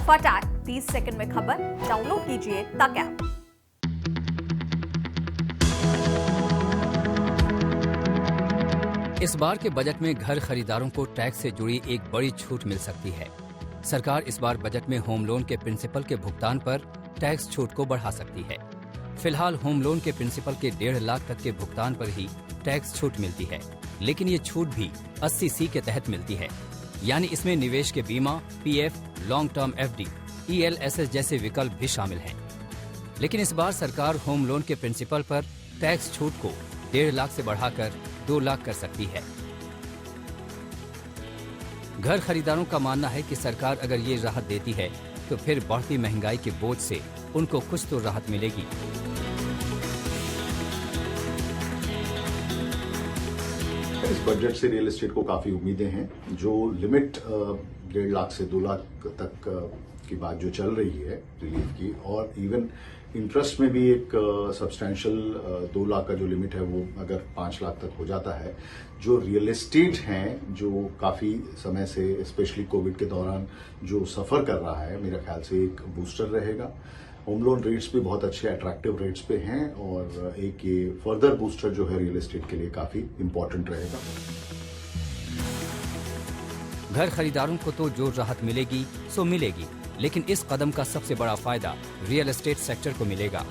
फटाक 30 सेकंड में खबर डाउनलोड कीजिए तक ऐप। इस बार के बजट में घर खरीदारों को टैक्स से जुड़ी एक बड़ी छूट मिल सकती है। सरकार इस बार बजट में होम लोन के प्रिंसिपल के भुगतान पर टैक्स छूट को बढ़ा सकती है। फिलहाल होम लोन के प्रिंसिपल के 1.5 लाख तक के भुगतान पर ही टैक्स छूट मिलती है, लेकिन ये छूट भी 80C के तहत मिलती है, यानी इसमें निवेश के बीमा, PF, long term FD, ELSS जैसे विकल्प भी शामिल हैं। लेकिन इस बार सरकार होम लोन के प्रिंसिपल पर टैक्स छूट को 1.5 लाख से बढ़ाकर 2 लाख कर सकती है। घर खरीदारों का मानना है कि सरकार अगर ये राहत देती है तो फिर बढ़ती महंगाई के बोझ से उनको कुछ तो राहत मिलेगी। इस बजट से रियल एस्टेट को काफी उम्मीदें हैं। जो लिमिट 1.5 लाख से 2 लाख तक की बात जो चल रही है रिलीफ की, और इवन इंटरेस्ट में भी एक सब्सटैंशियल 2 लाख का जो लिमिट है वो अगर 5 लाख तक हो जाता है, जो रियल एस्टेट हैं जो काफी समय से स्पेशली कोविड के दौरान जो सफर कर रहा है, मेरा ख्याल से एक बूस्टर रहेगा। होम लोन रेट्स भी बहुत अच्छे अट्रैक्टिव रेट्स पे हैं और एक ये फर्दर बूस्टर जो है रियल एस्टेट के लिए काफी इंपॉर्टेंट रहेगा। घर खरीदारों को तो जो राहत मिलेगी सो मिलेगी, लेकिन इस कदम का सबसे बड़ा फायदा रियल एस्टेट सेक्टर को मिलेगा।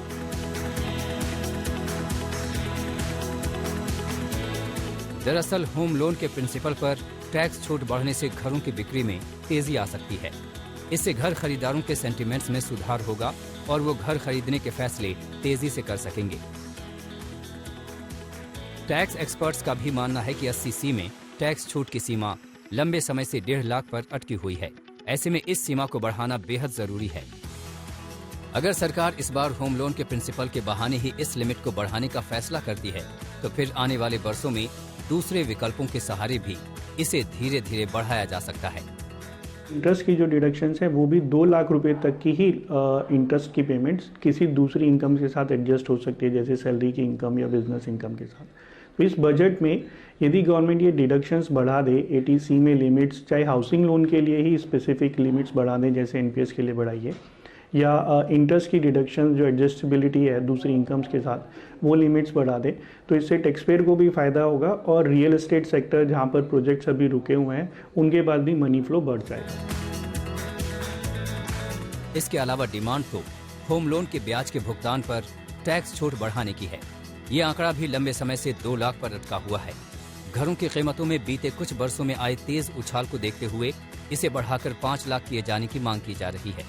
दरअसल होम लोन के प्रिंसिपल पर टैक्स छूट बढ़ने से घरों की बिक्री में तेजी आ सकती है। इससे घर खरीदारों के सेंटिमेंट्स में सुधार होगा और वो घर खरीदने के फैसले तेजी से कर सकेंगे। टैक्स एक्सपर्ट्स का भी मानना है कि 80C में टैक्स छूट की सीमा लंबे समय से 1.5 लाख पर अटकी हुई है। ऐसे में इस सीमा को बढ़ाना बेहद जरूरी है। अगर सरकार इस बार होम लोन के प्रिंसिपल के बहाने ही इस लिमिट को बढ़ाने का फैसला करती है तो फिर आने वाले वर्षों में दूसरे विकल्पों के सहारे भी इसे धीरे धीरे बढ़ाया जा सकता है। इंटरेस्ट की जो डिडक्शंस है वो भी 2 लाख रुपए तक की ही इंटरेस्ट की पेमेंट्स किसी दूसरी इनकम के साथ एडजस्ट हो सकती है, जैसे सैलरी की इनकम या बिजनेस इनकम के साथ। तो इस बजट में यदि गवर्नमेंट ये डिडक्शंस बढ़ा दे, 80C में लिमिट्स, चाहे हाउसिंग लोन के लिए ही स्पेसिफिक लिमिट्स बढ़ा दें जैसे NPS के लिए बढ़ाई है, या इंटरेस्ट की डिडक्शन जो एडजस्टेबिलिटी है दूसरी इनकम्स के साथ वो लिमिट्स बढ़ा दे, तो इससे टैक्स पेयर को भी फ़ायदा होगा और रियल एस्टेट सेक्टर जहां पर प्रोजेक्ट्स अभी रुके हुए हैं उनके पास भी मनी फ्लो बढ़ जाएगा। इसके अलावा डिमांड तो होम लोन के ब्याज के भुगतान पर टैक्स छूट बढ़ाने की है। ये आंकड़ा भी लंबे समय से 2 लाख पर अटका हुआ है। घरों की कीमतों में बीते कुछ वर्षों में आए तेज उछाल को देखते हुए इसे बढ़ाकर 5 लाख किए जाने की मांग की जा रही है।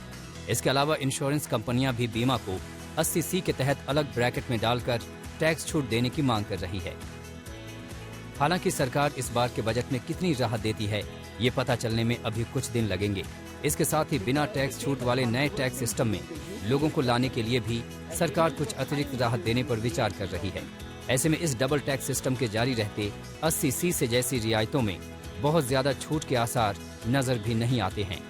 इसके अलावा इंश्योरेंस कंपनियां भी बीमा को 80C के तहत अलग ब्रैकेट में डालकर टैक्स छूट देने की मांग कर रही है। हालांकि सरकार इस बार के बजट में कितनी राहत देती है ये पता चलने में अभी कुछ दिन लगेंगे। इसके साथ ही बिना टैक्स छूट वाले नए टैक्स सिस्टम में लोगों को लाने के लिए भी सरकार कुछ अतिरिक्त राहत देने पर विचार कर रही है। ऐसे में इस डबल टैक्स सिस्टम के जारी रहते 80C से जैसी रियायतों में बहुत ज्यादा छूट के आसार नजर भी नहीं आते हैं।